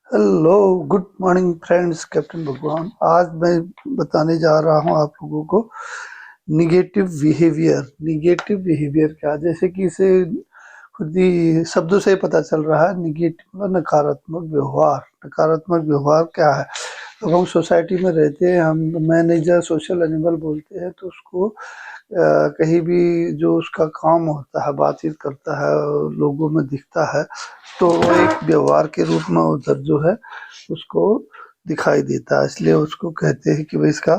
Hello, good morning friends. Captain भगवान। आज मैं बताने जा रहा हूँ आप लोगों को निगेटिव बिहेवियर। निगेटिव बिहेवियर क्या, जैसे कि इसे खुद ही शब्दों से ही पता चल रहा है। निगेटिव मतलब नकारात्मक व्यवहार। नकारात्मक व्यवहार क्या है? अब हम सोसाइटी में रहते हैं, हम मैनेजर सोशल एनिमल बोलते हैं, तो उसको कहीं भी जो उसका काम होता है, बातचीत करता है, लोगों में दिखता है, तो वो एक व्यवहार के रूप में उधर जो है उसको दिखाई देता है। इसलिए उसको कहते हैं कि भाई इसका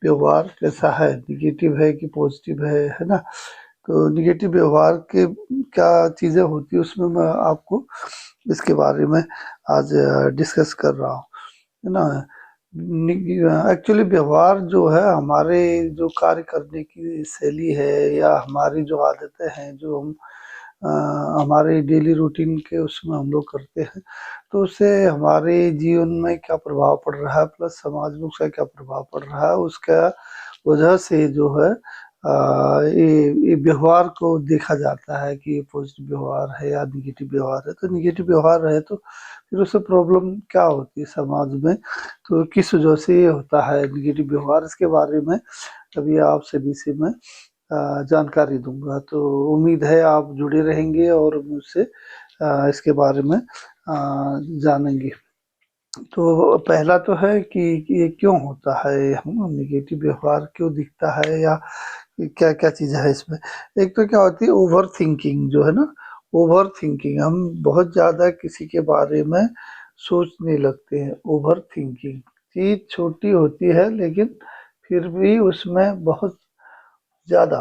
व्यवहार कैसा है, निगेटिव है कि पॉजिटिव है ना। तो निगेटिव व्यवहार के क्या चीजें होती है उसमें मैं आपको इसके बारे में आज डिस्कस कर रहा हूँ, है ना। एक्चुअली व्यवहार जो है हमारे जो कार्य करने की शैली है या हमारी जो आदतें हैं, जो हम अ, हमारे डेली रूटीन के उसमें हम लोग करते हैं, तो उससे हमारे जीवन में क्या प्रभाव पड़ रहा है, प्लस समाज में उसका क्या प्रभाव पड़ रहा है, उसका वजह से जो है ये व्यवहार को देखा जाता है कि ये पॉजिटिव व्यवहार है या निगेटिव व्यवहार है। तो निगेटिव व्यवहार है तो फिर उससे प्रॉब्लम क्या होती है समाज में, तो किस वजह से ये होता है निगेटिव व्यवहार, इसके बारे में अभी आप सभी से मैं जानकारी दूंगा। तो उम्मीद है आप जुड़े रहेंगे और मुझसे इसके बारे में जानेंगे। तो पहला तो है कि ये क्यों होता है, हम निगेटिव व्यवहार क्यों दिखता है, या क्या क्या चीज़ है इसमें। एक तो क्या होती है ओवर थिंकिंग, जो है ना, ओवर थिंकिंग। हम बहुत ज़्यादा किसी के बारे में सोचने लगते हैं। ओवर थिंकिंग चीज़ छोटी होती है लेकिन फिर भी उसमें बहुत ज़्यादा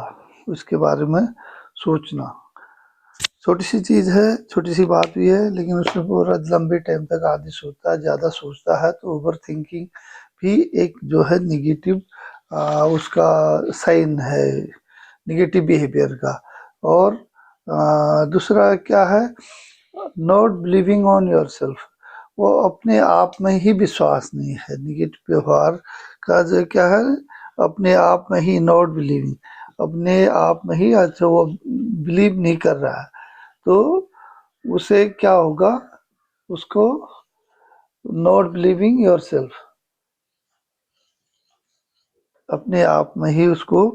उसके बारे में सोचना। छोटी सी चीज़ है, छोटी सी बात भी है, लेकिन उसमें पूरा लंबे टाइम तक आदमी सोचता है, ज़्यादा सोचता है, तो ओवर थिंकिंग भी एक जो है निगेटिव उसका साइन है, निगेटिव बिहेवियर का। और दूसरा क्या है, not believing on your self. वो अपने आप में ही विश्वास नहीं है। निगेटिव व्यवहार का जो क्या है, अपने आप में ही नॉट बिलीविंग, अपने आप में ही अच्छा वो बिलीव नहीं कर रहा है, तो उसे क्या होगा, उसको नॉट बिलीविंग योर सेल्फ, अपने आप में ही उसको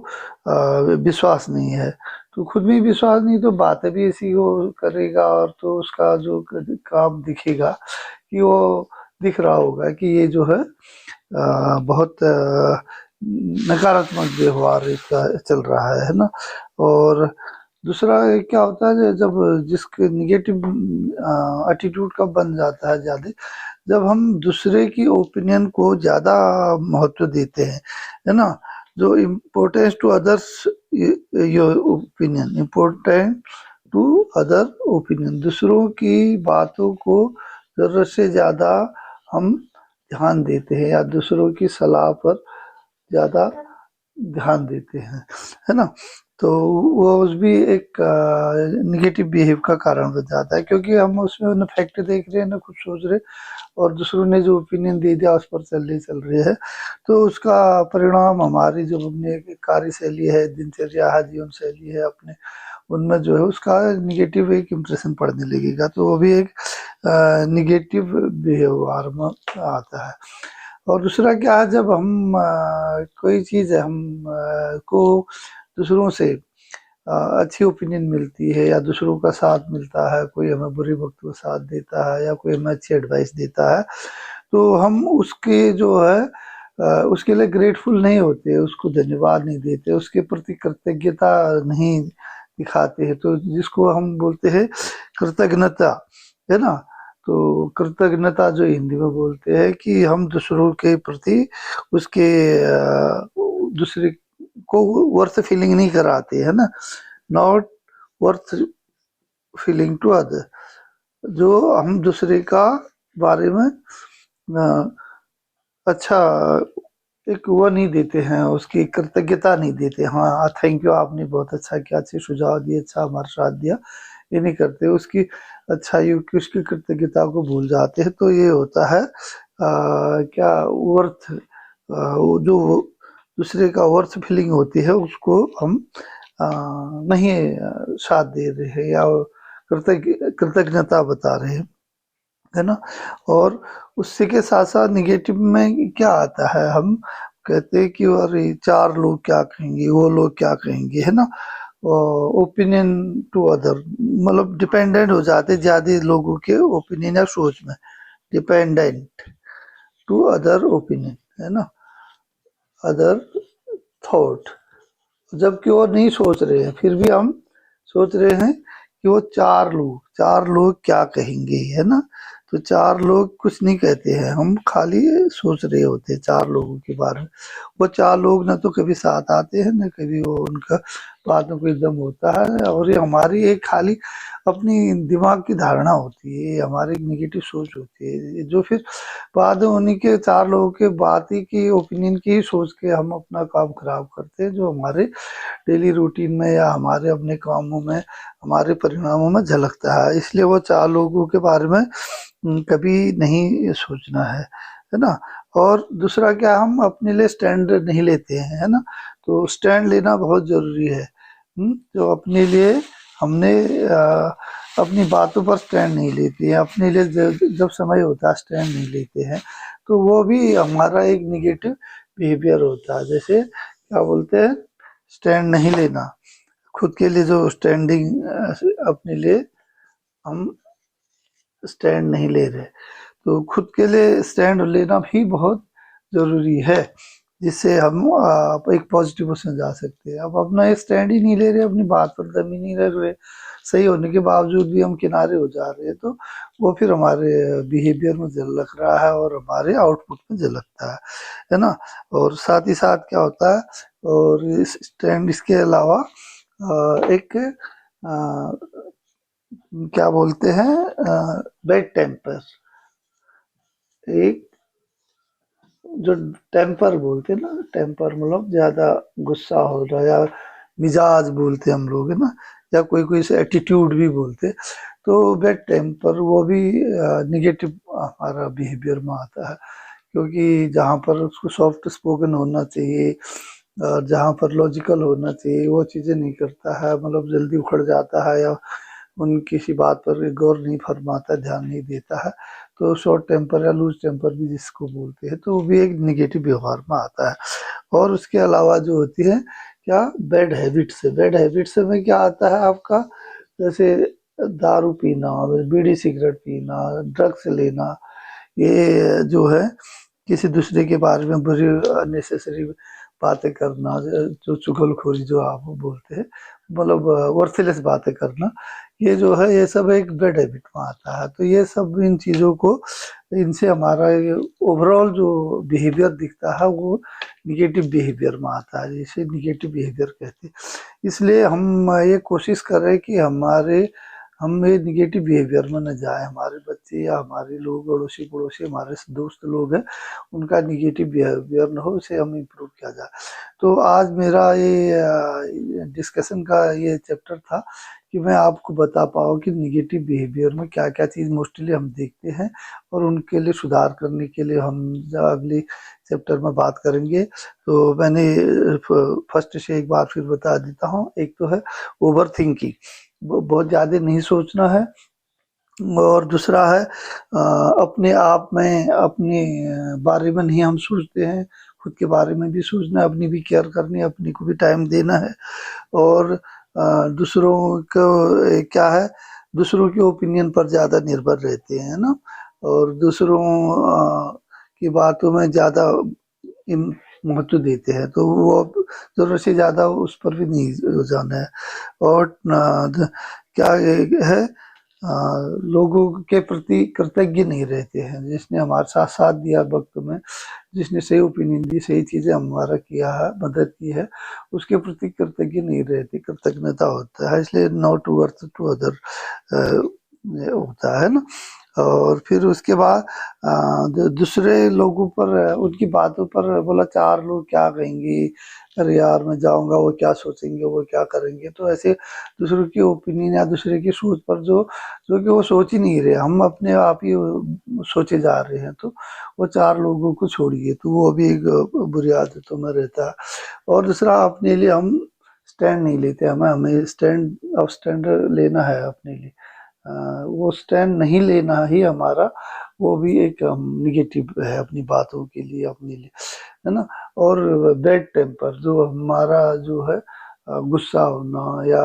विश्वास नहीं है। तो खुद में विश्वास नहीं तो बातें भी ऐसी हो करेगा, और तो उसका जो काम दिखेगा कि वो दिख रहा होगा कि ये जो है बहुत नकारात्मक व्यवहार इसका चल रहा है ना। और दूसरा क्या होता है, जब जिसके निगेटिव एटीट्यूड कब बन जाता है ज़्यादा, जब हम दूसरे की ओपिनियन को ज़्यादा महत्व देते हैं, है ना। जो importance to others, your opinion important to other opinion, दूसरों की बातों को ज़रूरत से ज़्यादा हम ध्यान देते हैं, या दूसरों की सलाह पर ज़्यादा ध्यान देते हैं, है ना। तो वो उस भी एक निगेटिव बिहेव का कारण बन जाता है, क्योंकि हम उसमें न फैक्ट देख रहे हैं न कुछ सोच रहे, और दूसरों ने जो ओपिनियन दे दिया उस पर चल रही है। तो उसका परिणाम हमारी जो अपनी कार्य शैली है, दिनचर्या है, जीवन शैली है अपने, उनमें जो है उसका निगेटिव एक इम्प्रेशन पड़ने लगेगा, तो वो भी एक निगेटिव व्यवहार में आता है। और दूसरा क्या है, जब हम कोई चीज़ हम को दूसरों से अच्छी ओपिनियन मिलती है, या दूसरों का साथ मिलता है, कोई हमें बुरे वक्त में साथ देता है या कोई हमें अच्छी एडवाइस देता है, तो हम उसके जो है उसके लिए ग्रेटफुल नहीं होते, उसको धन्यवाद नहीं देते, उसके प्रति कृतज्ञता नहीं दिखाते हैं, तो जिसको हम बोलते हैं कृतज्ञता, है ना। तो कृतज्ञता जो हिंदी में बोलते हैं कि हम दूसरों के प्रति उसके दूसरे को वर्थ फीलिंग नहीं कराते, है ना। Not worth feeling to other, जो हम दूसरे का बारे में अच्छा एक वो नहीं देते हैं, उसकी कृतज्ञता नहीं देते। हाँ, थैंक यू, आपने बहुत अच्छा किया, अच्छे सुझाव दिए, अच्छा हमारा साथ दिया, ये नहीं करते। उसकी अच्छाइयों की, उसकी कृतज्ञता को भूल जाते हैं। तो ये होता है क्या वर्थ, वो जो दूसरे का वर्थ फीलिंग होती है उसको हम आ, नहीं साथ दे रहे हैं, या कृतज्ञता बता रहे हैं। है ना। और उससे के साथ साथ निगेटिव में क्या आता है, हम कहते हैं कि अरे चार लोग क्या कहेंगे, वो लोग क्या कहेंगे, है ना। ओपिनियन टू अदर, मतलब डिपेंडेंट हो जाते ज्यादा लोगों के ओपिनियन या सोच में, डिपेंडेंट टू अदर ओपिनियन, है ना, अदर थॉट। जबकि वो नहीं सोच रहे हैं, फिर भी हम सोच रहे हैं कि वो चार लोग क्या कहेंगे, है ना। तो चार लोग कुछ नहीं कहते हैं, हम खाली सोच रहे होते हैं चार लोगों के बारे में। वो चार लोग ना तो कभी साथ आते हैं, ना कभी वो उनका बाद में कोई दम होता है। और ये हमारी एक खाली अपनी दिमाग की धारणा होती है, ये हमारी नेगेटिव सोच होती है, जो फिर बाद में उन्हीं के चार लोगों के बात ही की ओपिनियन की ही सोच के हम अपना काम खराब करते हैं, जो हमारे डेली रूटीन में या हमारे अपने कामों में, हमारे परिणामों में झलकता है। इसलिए वो चार लोगों के बारे में कभी नहीं सोचना है ना। और दूसरा क्या, हम अपने लिए स्टैंड नहीं लेते हैं, है ना। तो स्टैंड लेना बहुत जरूरी है। तो अपने लिए हमने अपनी बातों पर स्टैंड नहीं लेते हैं, अपने लिए जब समय होता है स्टैंड नहीं लेते हैं, तो वो भी हमारा एक निगेटिव बिहेवियर होता है। जैसे क्या बोलते हैं, स्टैंड नहीं लेना, खुद के लिए जो स्टैंडिंग, अपने लिए हम स्टैंड नहीं ले रहे, तो खुद के लिए स्टैंड लेना भी बहुत जरूरी है, जिससे हम एक पॉजिटिव उसमें जा सकते हैं। अब अपना एक स्टैंड ही नहीं ले रहे, अपनी बात पर दम ही नहीं रख रहे, सही होने के बावजूद भी हम किनारे हो जा रहे हैं, तो वो फिर हमारे बिहेवियर में झलक रहा है और हमारे आउटपुट में झलकता है ना। और साथ ही साथ क्या होता है, और इस स्टैंड इसके अलावा एक क्या बोलते हैं, बैड टेम्पर, एक जो टेम्पर बोलते हैं ना, टेम्पर मतलब ज्यादा गुस्सा हो रहा है, या मिजाज बोलते हैं हम लोग, है ना, या कोई कोई से एटीट्यूड भी बोलते हैं। तो बैड टेम्पर वो भी निगेटिव हमारा बिहेवियर में आता है, क्योंकि जहाँ पर उसको सॉफ्ट स्पोकन होना चाहिए और जहाँ पर लॉजिकल होना चाहिए वो चीजें नहीं करता है, मतलब जल्दी उखड़ जाता है, या उन किसी बात पर गौर नहीं फरमाता, ध्यान नहीं देता है। तो शॉर्ट टेम्पर या लूज टेम्पर भी जिसको बोलते हैं, तो वो भी एक निगेटिव व्यवहार में आता है। और उसके अलावा जो होती है क्या, बैड हैबिट्स, बैड हैबिट्स में क्या आता है आपका, जैसे दारू पीना, बीड़ी सिगरेट पीना, ड्रग्स लेना, ये जो है किसी दूसरे के बारे में बुरी अननेसेसरी बातें करना, जो चुगलखोरी जो आप बोलते हैं, मतलब वर्थलेस बातें करना, ये जो है ये सब एक बैड हैबिट में आता है। तो ये सब इन चीज़ों को, इनसे हमारा ओवरऑल जो बिहेवियर दिखता है वो निगेटिव बिहेवियर में आता है, जिसे निगेटिव बिहेवियर कहते हैं। इसलिए हम ये कोशिश कर रहे हैं कि हम ये निगेटिव बिहेवियर में न जाए, हमारे बच्चे या हमारे लोग, अड़ोसी पड़ोसी, हमारे दोस्त लोग हैं, उनका निगेटिव बिहेवियर न हो, इसे हम इम्प्रूव किया जाए। तो आज मेरा ये डिस्कशन का ये चैप्टर था कि मैं आपको बता पाऊँ कि निगेटिव बिहेवियर में क्या क्या चीज़ मोस्टली हम देखते हैं, और उनके लिए सुधार करने के लिए हम अगले चैप्टर में बात करेंगे। तो मैंने फर्स्ट से एक बार फिर बता देता हूँ, एक तो है ओवर थिंकिंग, बहुत ज़्यादा नहीं सोचना है। और दूसरा है अपने आप में, अपने बारे में नहीं हम सोचते हैं, खुद के बारे में भी सोचना है, अपनी भी केयर करनी है, अपने को भी टाइम देना है। और दूसरों को क्या है, दूसरों के ओपिनियन पर ज़्यादा निर्भर रहते हैं ना, और दूसरों की बातों में ज़्यादा महत्व देते हैं, तो वो ज़रूरत से ज़्यादा उस पर भी नहीं जाना है। और क्या है, लोगों के प्रति कृतज्ञ नहीं रहते हैं, जिसने हमारे साथ साथ दिया वक्त में, जिसने सही ओपिनियन दी, सही चीजें हमारा किया है, मदद की है, उसके प्रति कृतज्ञ नहीं रहती, कृतज्ञता होता है, इसलिए नॉट वर्थ टू अदर होता है ना। और फिर उसके बाद दूसरे लोगों पर, उनकी बातों पर बोला चार लोग क्या कहेंगे, अरे यार मैं जाऊंगा वो क्या सोचेंगे, वो क्या करेंगे, तो ऐसे दूसरों की ओपिनियन या दूसरे की सोच पर जो कि वो सोच ही नहीं रहे, हम अपने आप ही सोचे जा रहे हैं, तो वो चार लोगों को छोड़िए, तो वो भी एक बुरी आदतों में रहता है। और दूसरा, अपने लिए हम स्टैंड नहीं लेते, हमें हमें स्टैंड लेना है अपने लिए, वो स्टैंड नहीं लेना ही हमारा वो भी एक निगेटिव है अपनी बातों के लिए, अपने लिए, है ना। और बैड टेम्पर जो हमारा जो है गुस्सा होना या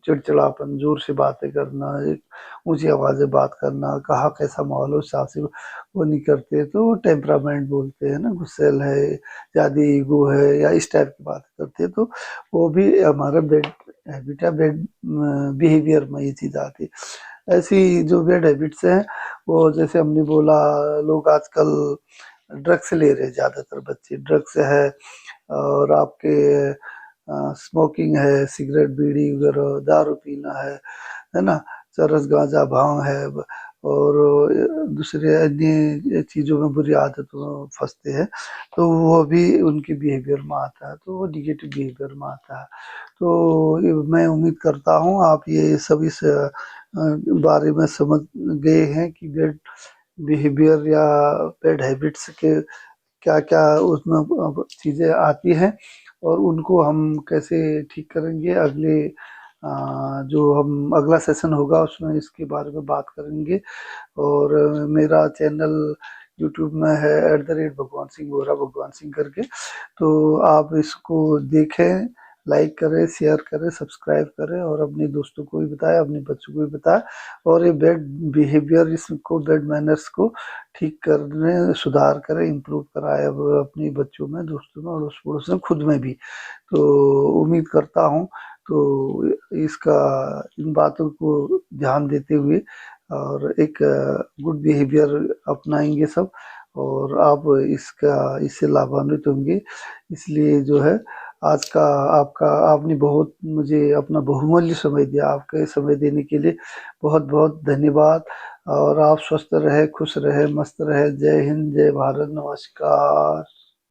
चिड़चिड़ापन, जोर से बातें करना, एक ऊंची आवाज से बात करना, कहा कैसा माहौल हो उस हिसाब से वो नहीं करते, तो वो टेम्परामेंट बोलते हैं ना, गुस्सेल है, ज्यादा ईगो है या इस टाइप की बात करते हैं, तो वो भी हमारा बैड हैबिट है, बैड बिहेवियर में ये चीज आती है। ऐसी जो बैड हैबिट्स हैं वो जैसे हमने बोला, लोग आजकल ड्रग्स ले रहे हैं, ज्यादातर बच्चे ड्रग्स है, और आपके स्मोकिंग है, सिगरेट बीड़ी वगैरह, दारू पीना है ना, चरस गांजा भांग है, और दूसरे अन्य चीजों में बुरी आदतों में फंसते हैं, तो वो भी उनके बिहेवियर में आता है, तो वो निगेटिव बिहेवियर में आता है। तो मैं उम्मीद करता हूँ आप ये सब इस बारे में समझ गए हैं कि बैड बिहेवियर या बैड हैबिट्स के क्या क्या उसमें चीजें आती हैं, और उनको हम कैसे ठीक करेंगे। जो हम अगला सेशन होगा उसमें इसके बारे में बात करेंगे। और मेरा चैनल यूट्यूब में है @भगवान सिंह बोरा, भगवान सिंह करके, तो आप इसको देखें, लाइक करें, शेयर करें, सब्सक्राइब करें, और अपने दोस्तों को भी बताएं, अपने बच्चों को भी बताएं, और ये बैड बिहेवियर, इसको बैड मैनर्स को ठीक करने, सुधार करें, इम्प्रूव कराए अब अपने बच्चों में, दोस्तों में, अड़ोस पड़ोस में, खुद में भी। तो उम्मीद करता हूँ तो इसका, इन बातों को ध्यान देते हुए और एक गुड बिहेवियर अपनाएंगे सब, और आप इससे लाभान्वित होंगे। इसलिए जो है आज का आपका, आपने बहुत मुझे अपना बहुमूल्य समय दिया, आपके समय देने के लिए बहुत बहुत धन्यवाद। और आप स्वस्थ रहे, खुश रहे, मस्त रहे। जय हिंद, जय भारत, नमस्कार।